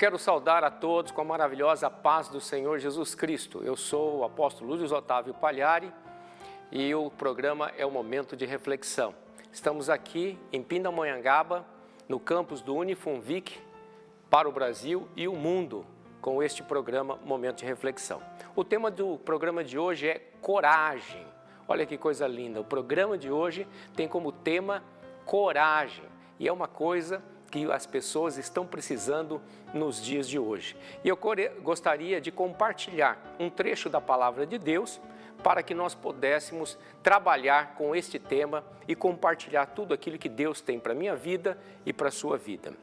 quero saudar a todos com a maravilhosa paz do Senhor Jesus Cristo. Eu sou o apóstolo Luiz Otávio Pagliari e o programa é o Momento de Reflexão. Estamos aqui em Pindamonhangaba, no campus do Unifunvic, para o Brasil e o mundo, com este programa Momento de Reflexão. O tema do programa de hoje é coragem. Olha que coisa linda, o programa de hoje tem como tema coragem e é uma coisa que as pessoas estão precisando nos dias de hoje. E eu gostaria de compartilhar um trecho da Palavra de Deus para que nós pudéssemos trabalhar com este tema e compartilhar tudo aquilo que Deus tem para a minha vida e para a sua vida.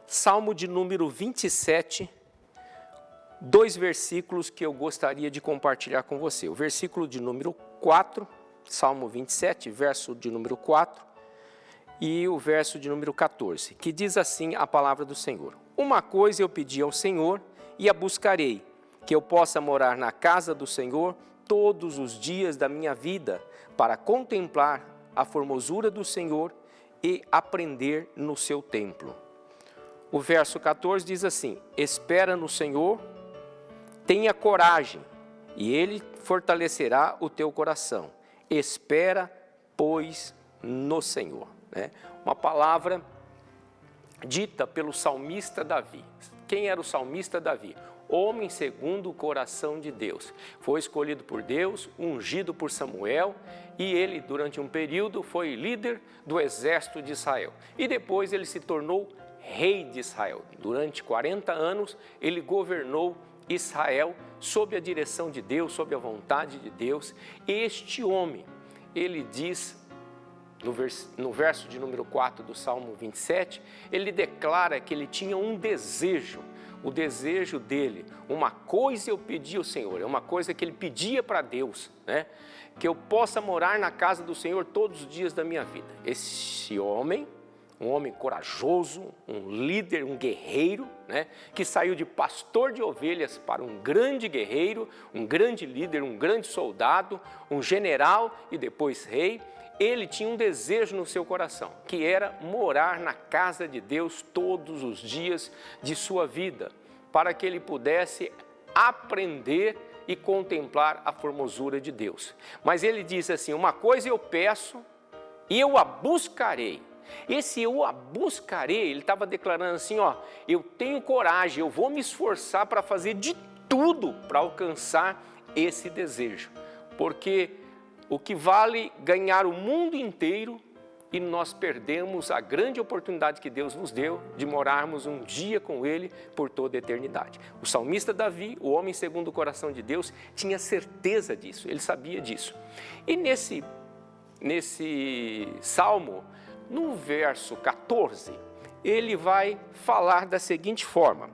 Salmo de número 27, dois versículos que eu gostaria de compartilhar com você. O versículo de número 4, Salmo 27, verso de número 4, e o verso de número 14, que diz assim a palavra do Senhor. Uma coisa eu pedi ao Senhor e a buscarei, que eu possa morar na casa do Senhor todos os dias da minha vida, para contemplar a formosura do Senhor e aprender no seu templo. O verso 14 diz assim: espera no Senhor, tenha coragem, e Ele fortalecerá o teu coração. Espera, pois, no Senhor. Uma palavra dita pelo salmista Davi. Quem era o salmista Davi? Homem segundo o coração de Deus. Foi escolhido por Deus, ungido por Samuel, e ele, durante um período, foi líder do exército de Israel. E depois ele se tornou rei de Israel. Durante 40 anos, ele governou Israel sob a direção de Deus, sob a vontade de Deus. Este homem, ele diz, no verso de número 4 do Salmo 27, ele declara que ele tinha um desejo. O desejo dele, uma coisa eu pedi ao Senhor, é uma coisa que ele pedia para Deus, que eu possa morar na casa do Senhor todos os dias da minha vida. Esse homem, um homem corajoso, um líder, um guerreiro, que saiu de pastor de ovelhas para um grande guerreiro, um grande líder, um grande soldado, um general e depois rei. Ele tinha um desejo no seu coração, que era morar na casa de Deus todos os dias de sua vida, para que ele pudesse aprender e contemplar a formosura de Deus. Mas ele diz assim, uma coisa eu peço e eu a buscarei. Esse eu a buscarei, ele estava declarando assim, eu tenho coragem, eu vou me esforçar para fazer de tudo para alcançar esse desejo, porque o que vale ganhar o mundo inteiro e nós perdemos a grande oportunidade que Deus nos deu de morarmos um dia com Ele por toda a eternidade. O salmista Davi, o homem segundo o coração de Deus, tinha certeza disso, ele sabia disso. E nesse salmo, no verso 14, ele vai falar da seguinte forma: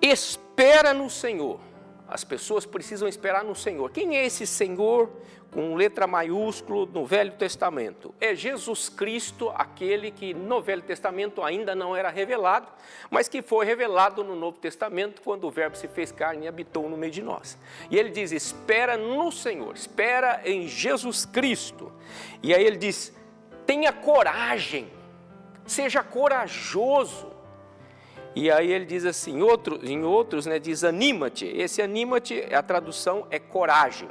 espera no Senhor. As pessoas precisam esperar no Senhor. Quem é esse Senhor com letra maiúscula no Velho Testamento? É Jesus Cristo, aquele que no Velho Testamento ainda não era revelado, mas que foi revelado no Novo Testamento quando o Verbo se fez carne e habitou no meio de nós. E ele diz, espera no Senhor, espera em Jesus Cristo. E aí ele diz, tenha coragem, seja corajoso. E aí ele diz assim, em outros, diz anima-te. Esse anima-te, a tradução é coragem,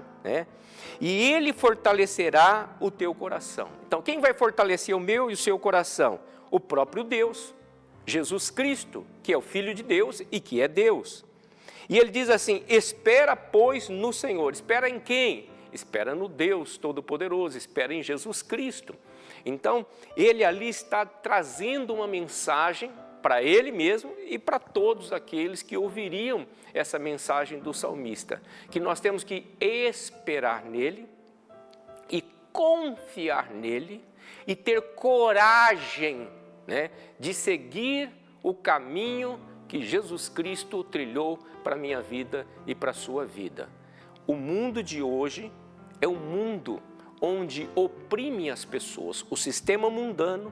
E ele fortalecerá o teu coração. Então, quem vai fortalecer o meu e o seu coração? O próprio Deus, Jesus Cristo, que é o Filho de Deus e que é Deus. E ele diz assim, espera, pois, no Senhor. Espera em quem? Espera no Deus Todo-Poderoso, espera em Jesus Cristo. Então, ele ali está trazendo uma mensagem para ele mesmo e para todos aqueles que ouviriam essa mensagem do salmista, que nós temos que esperar nele e confiar nele e ter coragem, de seguir o caminho que Jesus Cristo trilhou para a minha vida e para a sua vida. O mundo de hoje é um mundo onde oprime as pessoas, o sistema mundano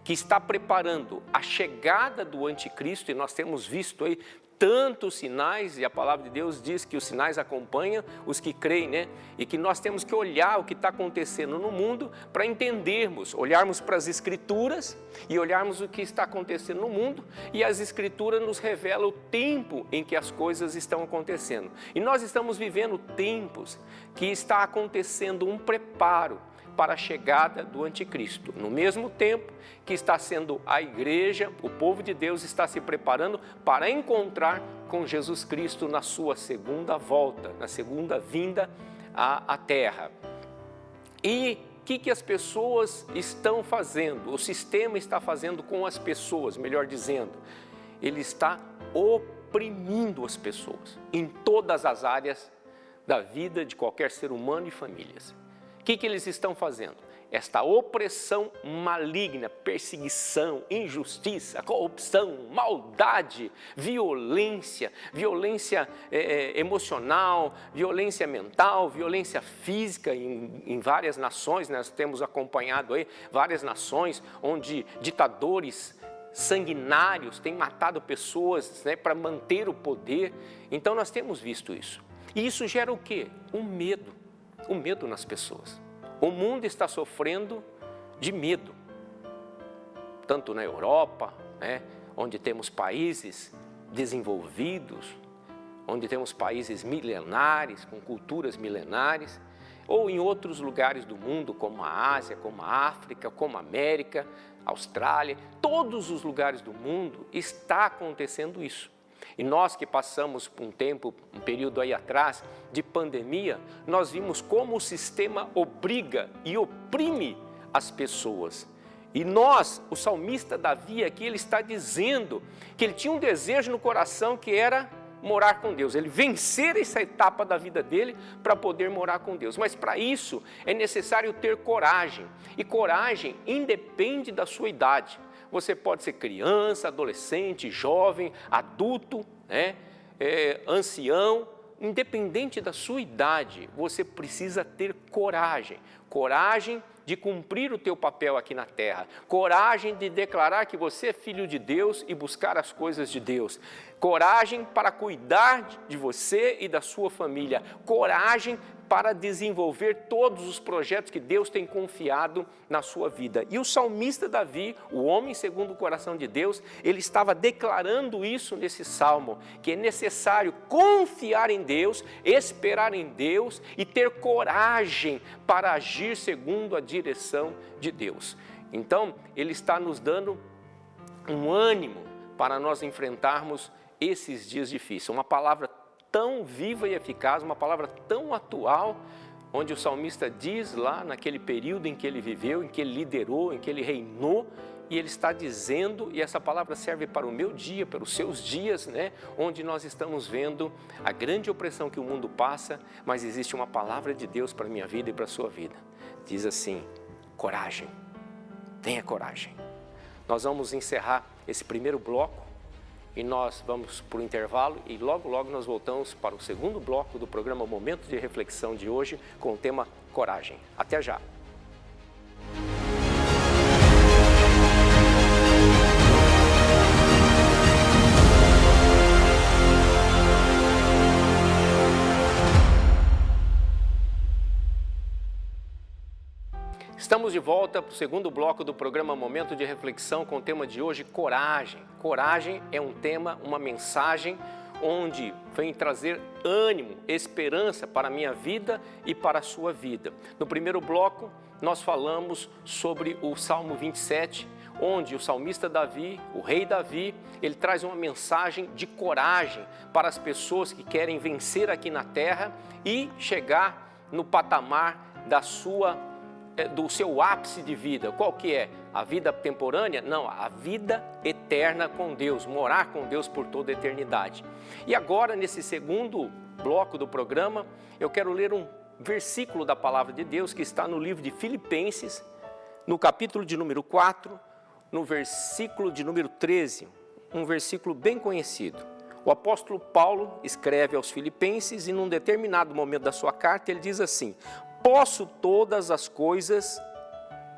que está preparando a chegada do anticristo, e nós temos visto aí tantos sinais, e a palavra de Deus diz que os sinais acompanham os que creem, né? E que nós temos que olhar o que está acontecendo no mundo para entendermos, olharmos para as Escrituras e olharmos o que está acontecendo no mundo, e as Escrituras nos revelam o tempo em que as coisas estão acontecendo. E nós estamos vivendo tempos que está acontecendo um preparo para a chegada do anticristo. No mesmo tempo que está sendo a igreja, o povo de Deus está se preparando para encontrar com Jesus Cristo na sua segunda volta, na segunda vinda à terra. E o que as pessoas estão fazendo? O sistema está fazendo com as pessoas, melhor dizendo, ele está oprimindo as pessoas em todas as áreas da vida de qualquer ser humano e famílias. O que eles estão fazendo? Esta opressão maligna, perseguição, injustiça, corrupção, maldade, violência emocional, violência mental, violência física em várias nações. Nós temos acompanhado aí várias nações onde ditadores sanguinários têm matado pessoas, né, para manter o poder. Então nós temos visto isso. E isso gera o quê? Um medo nas pessoas. O mundo está sofrendo de medo, tanto na Europa, né, onde temos países desenvolvidos, onde temos países milenares, com culturas milenares, ou em outros lugares do mundo, como a Ásia, como a África, como a América, Austrália, todos os lugares do mundo está acontecendo isso. E nós que passamos por um período aí atrás de pandemia, nós vimos como o sistema obriga e oprime as pessoas. E o salmista Davi aqui, ele está dizendo que ele tinha um desejo no coração que era morar com Deus, ele vencer essa etapa da vida dele para poder morar com Deus. Mas para isso é necessário ter coragem, e coragem independe da sua idade. Você pode ser criança, adolescente, jovem, adulto, né? Ancião, independente da sua idade, você precisa ter coragem. Coragem de cumprir o teu papel aqui na terra. Coragem de declarar que você é filho de Deus e buscar as coisas de Deus. Coragem para cuidar de você e da sua família. Coragem para desenvolver todos os projetos que Deus tem confiado na sua vida. E o salmista Davi, o homem segundo o coração de Deus, ele estava declarando isso nesse salmo, que é necessário confiar em Deus, esperar em Deus e ter coragem para agir segundo a direção de Deus. Então, ele está nos dando um ânimo para nós enfrentarmos esses dias difíceis. Uma palavra tão viva e eficaz, uma palavra tão atual, onde o salmista diz lá naquele período em que ele viveu, em que ele liderou, em que ele reinou, e ele está dizendo, e essa palavra serve para o meu dia, para os seus dias, né? Onde nós estamos vendo a grande opressão que o mundo passa, mas existe uma palavra de Deus para a minha vida e para a sua vida. Diz assim: coragem, tenha coragem. Nós vamos encerrar esse primeiro bloco, e nós vamos para o intervalo e logo nós voltamos para o segundo bloco do programa Momento de Reflexão de hoje com o tema Coragem. Até já! Estamos de volta para o segundo bloco do programa Momento de Reflexão com o tema de hoje, coragem. Coragem é um tema, uma mensagem onde vem trazer ânimo, esperança para a minha vida e para a sua vida. No primeiro bloco, nós falamos sobre o Salmo 27, onde o salmista Davi, o rei Davi, ele traz uma mensagem de coragem para as pessoas que querem vencer aqui na terra e chegar no patamar do seu ápice de vida. Qual que é? A vida temporânea? Não, a vida eterna com Deus, morar com Deus por toda a eternidade. E agora, nesse segundo bloco do programa, eu quero ler um versículo da palavra de Deus que está no livro de Filipenses, no capítulo de número 4, no versículo de número 13, um versículo bem conhecido. O apóstolo Paulo escreve aos Filipenses e num determinado momento da sua carta ele diz assim: posso todas as coisas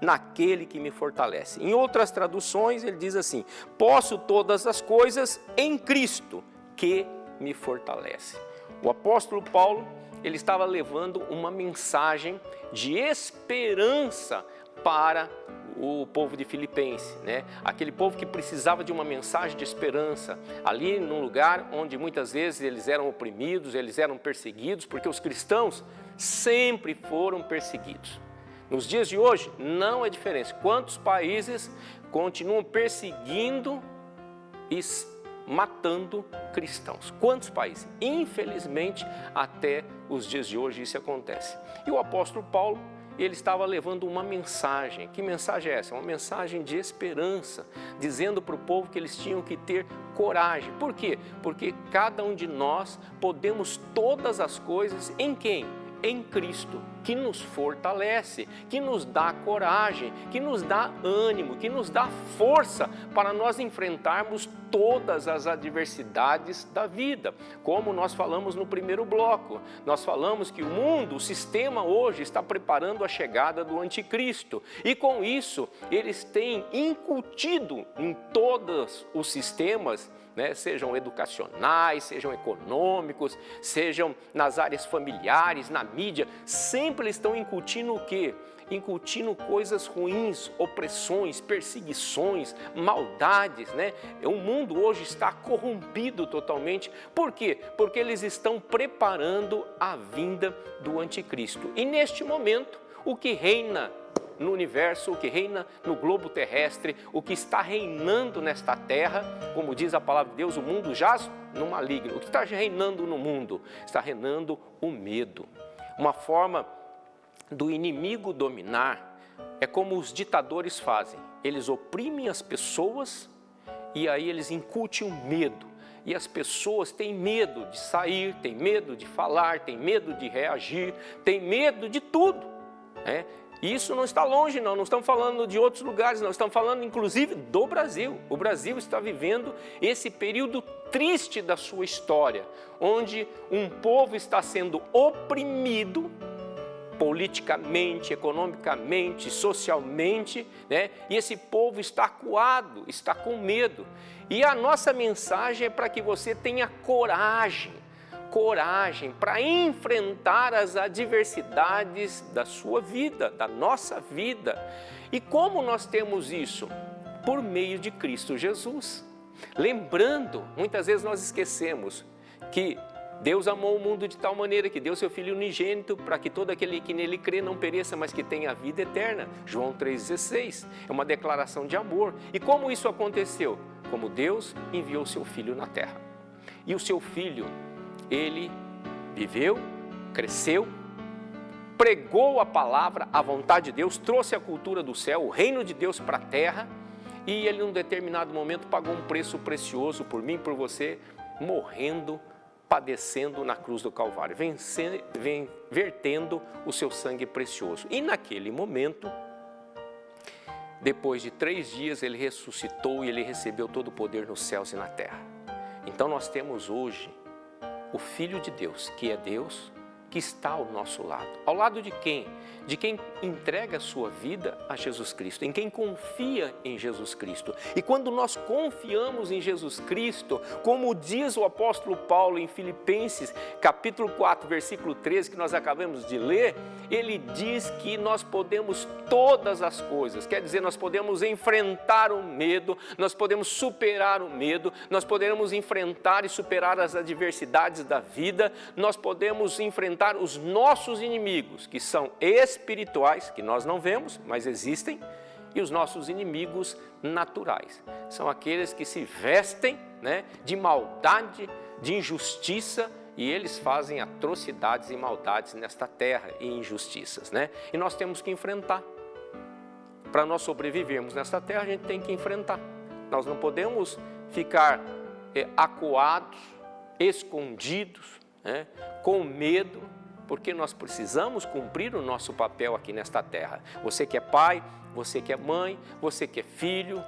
naquele que me fortalece. Em outras traduções ele diz assim: posso todas as coisas em Cristo que me fortalece. O apóstolo Paulo, ele estava levando uma mensagem de esperança para o povo de Filipenses, né? Aquele povo que precisava de uma mensagem de esperança, ali num lugar onde muitas vezes eles eram oprimidos, eles eram perseguidos, porque os cristãos sempre foram perseguidos. Nos dias de hoje, não é diferente. Quantos países continuam perseguindo e matando cristãos? Quantos países? Infelizmente, até os dias de hoje isso acontece. E o apóstolo Paulo, ele estava levando uma mensagem. Que mensagem é essa? Uma mensagem de esperança, dizendo para o povo que eles tinham que ter coragem. Por quê? Porque cada um de nós podemos todas as coisas em quem? Em Cristo, que nos fortalece, que nos dá coragem, que nos dá ânimo, que nos dá força para nós enfrentarmos todas as adversidades da vida. Como nós falamos no primeiro bloco, nós falamos que o mundo, o sistema hoje está preparando a chegada do anticristo. E com isso, eles têm incutido em todos os sistemas, né, sejam educacionais, sejam econômicos, sejam nas áreas familiares, na mídia, sempre estão incutindo o quê? Incutindo coisas ruins, opressões, perseguições, maldades, né? O mundo hoje está corrompido totalmente. Por quê? Porque eles estão preparando a vinda do anticristo. E neste momento, o que reina no universo, o que reina no globo terrestre, o que está reinando nesta terra, como diz a palavra de Deus, o mundo jaz no maligno. O que está reinando no mundo? Está reinando o medo. Uma forma do inimigo dominar é como os ditadores fazem. Eles oprimem as pessoas e aí eles incutem o medo. E as pessoas têm medo de sair, têm medo de falar, têm medo de reagir, têm medo de tudo, né? E isso não está longe, não estamos falando de outros lugares, nós estamos falando inclusive do Brasil. O Brasil está vivendo esse período triste da sua história, onde um povo está sendo oprimido politicamente, economicamente, socialmente, né? E esse povo está acuado, está com medo. E a nossa mensagem é para que você tenha coragem para enfrentar as adversidades da sua vida, da nossa vida. E como nós temos isso? Por meio de Cristo Jesus. Lembrando, muitas vezes nós esquecemos que Deus amou o mundo de tal maneira que deu seu Filho unigênito para que todo aquele que nele crê não pereça, mas que tenha a vida eterna. João 3,16. É uma declaração de amor. E como isso aconteceu? Como Deus enviou seu Filho na terra. E o seu Filho, ele viveu, cresceu, pregou a palavra, a vontade de Deus, trouxe a cultura do céu, o reino de Deus para a terra, e ele, num determinado momento, pagou um preço precioso por mim e por você, morrendo, padecendo na cruz do Calvário, vertendo o seu sangue precioso. E naquele momento, depois de 3 dias, ele ressuscitou e ele recebeu todo o poder nos céus e na terra. Então nós temos hoje o Filho de Deus, que é Deus, que está ao nosso lado. Ao lado de quem? De quem entrega a sua vida a Jesus Cristo, em quem confia em Jesus Cristo. E quando nós confiamos em Jesus Cristo, como diz o apóstolo Paulo em Filipenses, capítulo 4, versículo 13, que nós acabamos de ler, ele diz que nós podemos todas as coisas, quer dizer, nós podemos enfrentar o medo, nós podemos superar o medo, nós podemos enfrentar e superar as adversidades da vida, nós podemos enfrentar os nossos inimigos, que são espirituais, que nós não vemos, mas existem, e os nossos inimigos naturais. São aqueles que se vestem, né, de maldade, de injustiça, e eles fazem atrocidades e maldades nesta terra e injustiças, né? E nós temos que enfrentar. Para nós sobrevivermos nesta terra, a gente tem que enfrentar. Nós não podemos ficar acuados, escondidos, né, com medo, porque nós precisamos cumprir o nosso papel aqui nesta terra. Você que é pai, você que é mãe, você que é filho,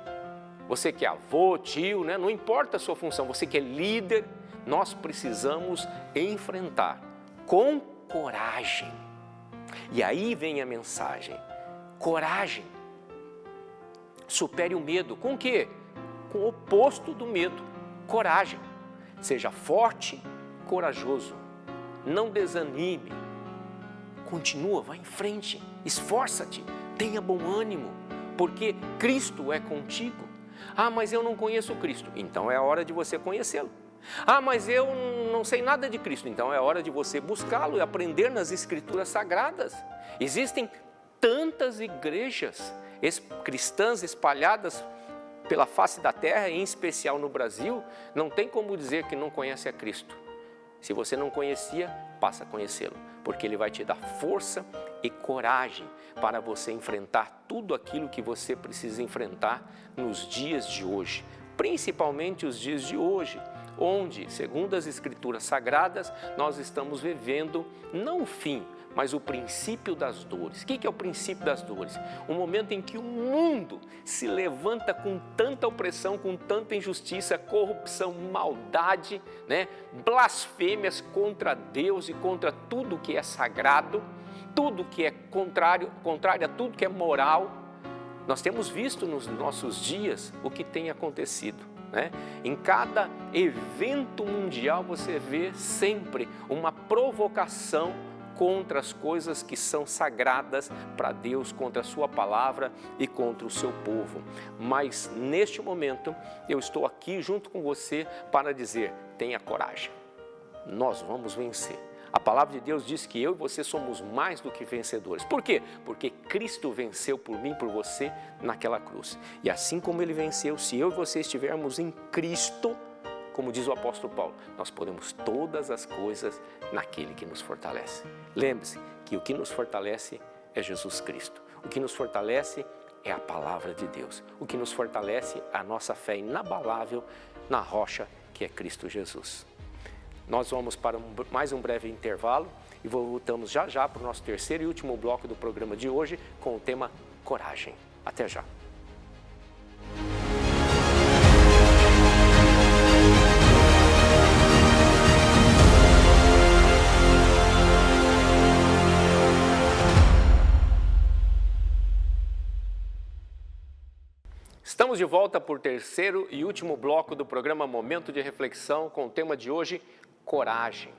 você que é avô, tio, né? Não importa a sua função, você que é líder, nós precisamos enfrentar com coragem. E aí vem a mensagem: coragem. Supere o medo. Com o quê? Com o oposto do medo, coragem. Seja forte, corajoso. Não desanime. Continua, vai em frente. Esforça-te. Tenha bom ânimo, porque Cristo é contigo. Ah, mas eu não conheço Cristo. Então é a hora de você conhecê-lo. Ah, mas eu não sei nada de Cristo. Então é hora de você buscá-lo e aprender nas Escrituras Sagradas. Existem tantas igrejas cristãs espalhadas pela face da terra, em especial no Brasil. Não tem como dizer que não conhece a Cristo. Se você não conhecia, passa a conhecê-lo, porque Ele vai te dar força e coragem para você enfrentar tudo aquilo que você precisa enfrentar nos dias de hoje, principalmente os dias de hoje, onde, segundo as Escrituras Sagradas, nós estamos vivendo não o fim, mas o princípio das dores. O que é o princípio das dores? O momento em que o mundo se levanta com tanta opressão, com tanta injustiça, corrupção, maldade, blasfêmias contra Deus e contra tudo que é sagrado, tudo que é contrário a tudo que é moral. Nós temos visto nos nossos dias o que tem acontecido. Em cada evento mundial você vê sempre uma provocação contra as coisas que são sagradas para Deus, contra a sua palavra e contra o seu povo. Mas neste momento eu estou aqui junto com você para dizer: tenha coragem, nós vamos vencer. A palavra de Deus diz que eu e você somos mais do que vencedores. Por quê? Porque Cristo venceu por mim, por você, naquela cruz. E assim como Ele venceu, se eu e você estivermos em Cristo, como diz o apóstolo Paulo, nós podemos todas as coisas naquele que nos fortalece. Lembre-se que o que nos fortalece é Jesus Cristo. O que nos fortalece é a palavra de Deus. O que nos fortalece é a nossa fé inabalável na rocha que é Cristo Jesus. Nós vamos para mais um breve intervalo e voltamos já já para o nosso terceiro e último bloco do programa de hoje com o tema Coragem. Até já. Estamos de volta por terceiro e último bloco do programa Momento de Reflexão com o tema de hoje, coragem.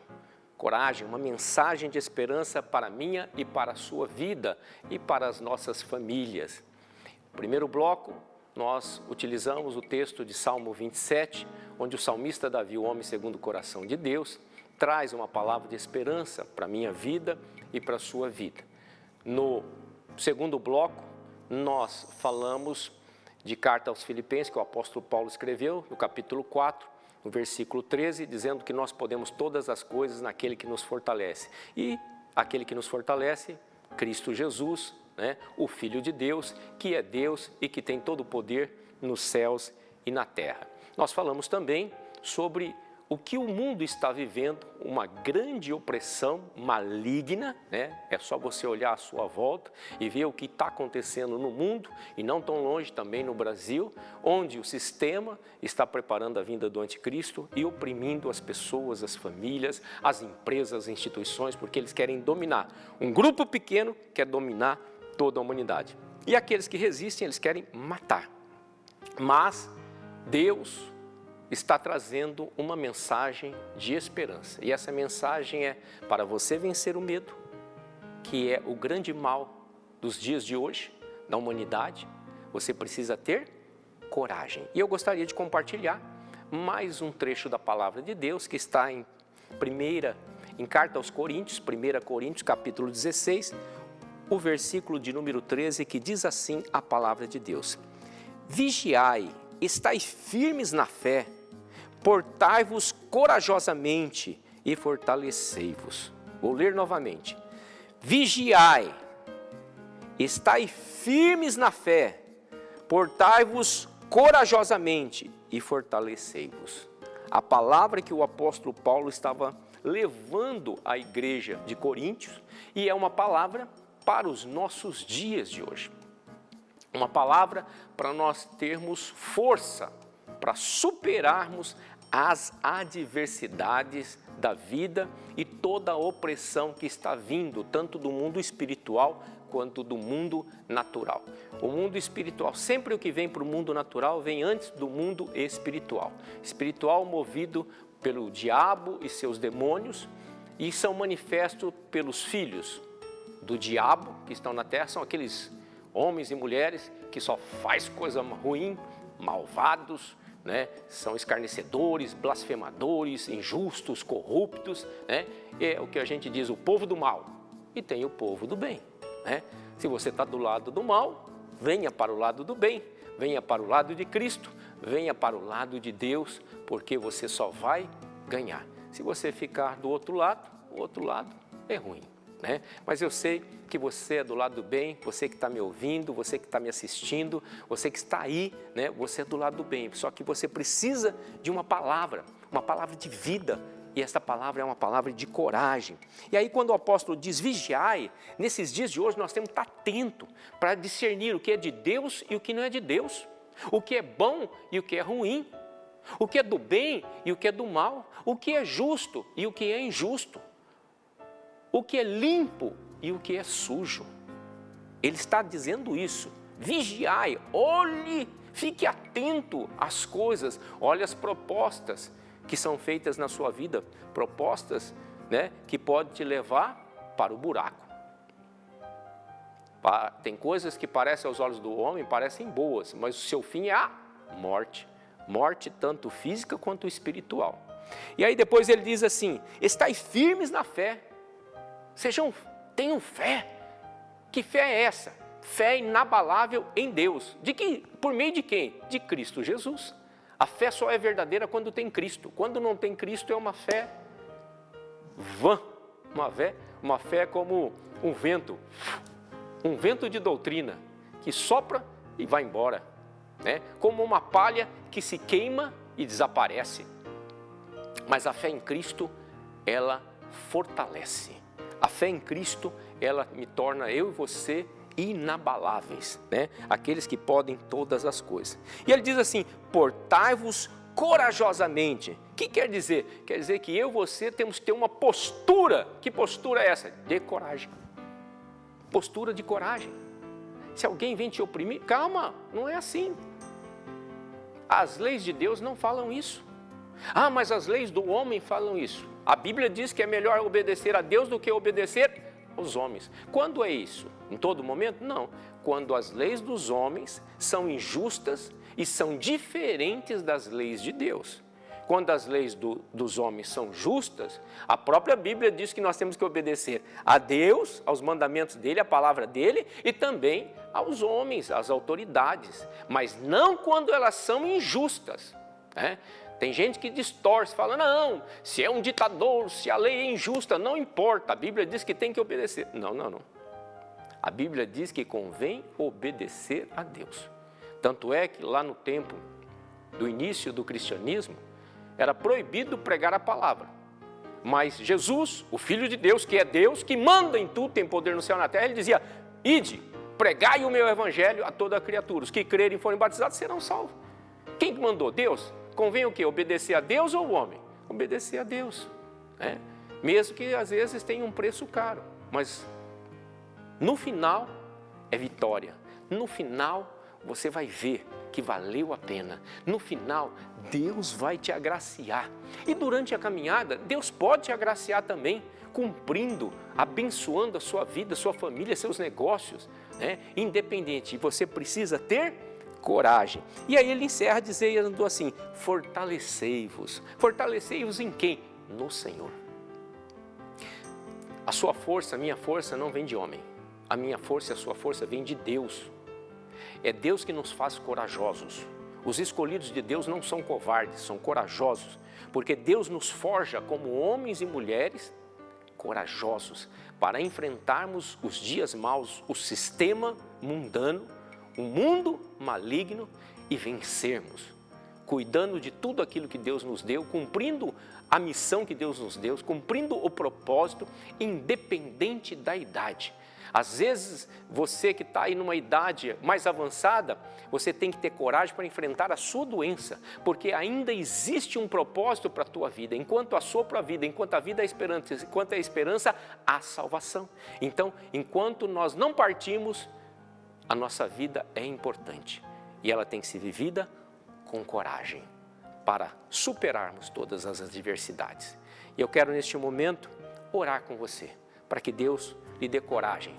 Coragem, uma mensagem de esperança para a minha e para a sua vida e para as nossas famílias. No primeiro bloco, nós utilizamos o texto de Salmo 27, onde o salmista Davi, o homem segundo o coração de Deus, traz uma palavra de esperança para a minha vida e para a sua vida. No segundo bloco, nós falamos de carta aos Filipenses, que o apóstolo Paulo escreveu, no capítulo 4, no versículo 13, dizendo que nós podemos todas as coisas naquele que nos fortalece. E aquele que nos fortalece, Cristo Jesus, o Filho de Deus, que é Deus e que tem todo o poder nos céus e na terra. Nós falamos também sobre o que o mundo está vivendo, uma grande opressão maligna, É só você olhar à sua volta e ver o que está acontecendo no mundo, e não tão longe também no Brasil, onde o sistema está preparando a vinda do anticristo e oprimindo as pessoas, as famílias, as empresas, as instituições, porque eles querem dominar. Um grupo pequeno quer dominar toda a humanidade. E aqueles que resistem, eles querem matar. Mas Deus está trazendo uma mensagem de esperança. E essa mensagem é para você vencer o medo, que é o grande mal dos dias de hoje, da humanidade. Você precisa ter coragem. E eu gostaria de compartilhar mais um trecho da palavra de Deus, que está em carta aos Coríntios, 1 Coríntios, capítulo 16, o versículo de número 13, que diz assim a palavra de Deus: Vigiai, estai firmes na fé, portai-vos corajosamente e fortalecei-vos. Vou ler novamente. Vigiai, estai firmes na fé, portai-vos corajosamente e fortalecei-vos. A palavra que o apóstolo Paulo estava levando à igreja de Coríntios, e é uma palavra para os nossos dias de hoje. Uma palavra para nós termos força, para superarmos as adversidades da vida e toda a opressão que está vindo, tanto do mundo espiritual quanto do mundo natural. O mundo espiritual, sempre o que vem para o mundo natural vem antes do mundo espiritual. Espiritual movido pelo diabo e seus demônios e são manifestos pelos filhos do diabo que estão na terra. São aqueles homens e mulheres que só faz coisa ruim, malvados, né? São escarnecedores, blasfemadores, injustos, corruptos, né? É o que a gente diz, o povo do mal. E tem o povo do bem, né? Se você está do lado do mal, venha para o lado do bem, venha para o lado de Cristo, venha para o lado de Deus, porque você só vai ganhar. Se você ficar do outro lado, o outro lado é ruim, né? Mas eu sei que você é do lado do bem, você que está me ouvindo, você que está me assistindo, você que está aí, né? Você é do lado do bem, só que você precisa de uma palavra de vida, e essa palavra é uma palavra de coragem. E aí quando o apóstolo diz vigiai, nesses dias de hoje nós temos que estar atento para discernir o que é de Deus e o que não é de Deus, o que é bom e o que é ruim, o que é do bem e o que é do mal, o que é justo e o que é injusto, o que é limpo e o que é sujo. Ele está dizendo isso, vigiai, olhe, fique atento às coisas, olhe as propostas que são feitas na sua vida, propostas, né, que podem te levar para o buraco. Tem coisas que parecem aos olhos do homem, parecem boas, mas o seu fim é a morte. Morte tanto física quanto espiritual. E aí depois ele diz assim, estai firmes na fé, tenham fé. Que fé é essa? Fé inabalável em Deus. Por meio de quem? De Cristo Jesus. A fé só é verdadeira quando tem Cristo. Quando não tem Cristo é uma fé vã. Uma fé como um vento de doutrina que sopra e vai embora, né? Como uma palha que se queima e desaparece. Mas a fé em Cristo, ela fortalece. A fé em Cristo, ela me torna eu e você inabaláveis, né? Aqueles que podem todas as coisas. E ele diz assim, portai-vos corajosamente. O que quer dizer? Quer dizer que eu e você temos que ter uma postura. Que postura é essa? De coragem. Postura de coragem. Se alguém vem te oprimir, calma, não é assim. As leis de Deus não falam isso. Ah, mas as leis do homem falam isso. A Bíblia diz que é melhor obedecer a Deus do que obedecer aos homens. Quando é isso? Em todo momento? Não. Quando as leis dos homens são injustas e são diferentes das leis de Deus. Quando as leis dos homens são justas, a própria Bíblia diz que nós temos que obedecer a Deus, aos mandamentos dele, à palavra dele e também aos homens, às autoridades. Mas não quando elas são injustas, né? Tem gente que distorce, fala, não, se é um ditador, se a lei é injusta, não importa, a Bíblia diz que tem que obedecer. Não. A Bíblia diz que convém obedecer a Deus. Tanto é que lá no tempo do início do cristianismo, era proibido pregar a palavra. Mas Jesus, o Filho de Deus, que é Deus, que manda em tudo, tem poder no céu e na terra, ele dizia, ide, pregai o meu evangelho a toda criatura. Os que crerem e forem batizados serão salvos. Quem mandou? Deus. Convém o quê? Obedecer a Deus ou o homem? Obedecer a Deus, né? Mesmo que às vezes tenha um preço caro, mas no final é vitória. No final você vai ver que valeu a pena. No final Deus vai te agraciar. E durante a caminhada Deus pode te agraciar também, cumprindo, abençoando a sua vida, sua família, seus negócios, né? Independente, você precisa ter coragem. E aí ele encerra dizendo assim, fortalecei-vos. Fortalecei-vos em quem? No Senhor. A sua força, a minha força não vem de homem. A minha força e a sua força vem de Deus. É Deus que nos faz corajosos. Os escolhidos de Deus não são covardes, são corajosos. Porque Deus nos forja como homens e mulheres corajosos para enfrentarmos os dias maus, o sistema mundano, o mundo maligno e vencermos, cuidando de tudo aquilo que Deus nos deu, cumprindo a missão que Deus nos deu, cumprindo o propósito, independente da idade. Às vezes, você que está aí numa idade mais avançada, você tem que ter coragem para enfrentar a sua doença, porque ainda existe um propósito para a tua vida. Enquanto há sopro a vida, enquanto a vida é esperança, enquanto é esperança, há salvação. Então, enquanto nós não partimos, a nossa vida é importante e ela tem que ser vivida com coragem. para superarmos todas as adversidades. E eu quero neste momento orar com você, para que Deus lhe dê coragem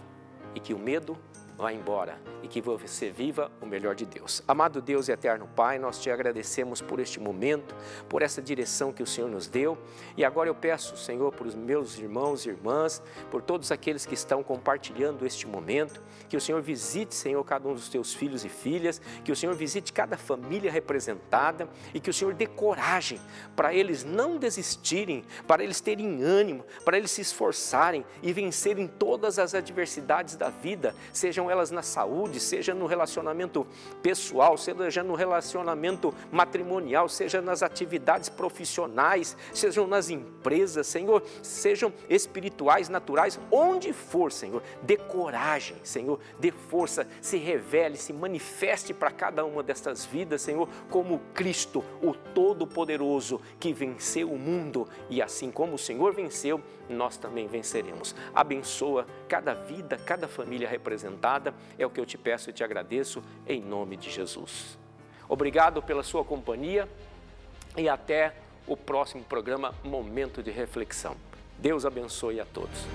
e que o medo vá embora e que você viva o melhor de Deus. Amado Deus e eterno Pai, nós te agradecemos por este momento, por essa direção que o Senhor nos deu. E agora eu peço, Senhor, por os meus irmãos e irmãs, por todos aqueles que estão compartilhando este momento, que o Senhor visite, Senhor, cada um dos teus filhos e filhas, que o Senhor visite cada família representada e que o Senhor dê coragem para eles não desistirem, para eles terem ânimo, para eles se esforçarem e vencerem todas as adversidades da vida, sejam elas na saúde, seja no relacionamento pessoal, seja no relacionamento matrimonial, seja nas atividades profissionais, sejam nas empresas, Senhor, sejam espirituais, naturais, onde for, Senhor, dê coragem, Senhor, dê força, se revele, se manifeste para cada uma destas vidas, Senhor, como Cristo, o Todo-Poderoso, que venceu o mundo, e assim como o Senhor venceu, nós também venceremos. Abençoa cada vida, cada família representada, é o que eu te peço e te agradeço, em nome de Jesus. Obrigado pela sua companhia e até o próximo programa Momento de Reflexão. Deus abençoe a todos.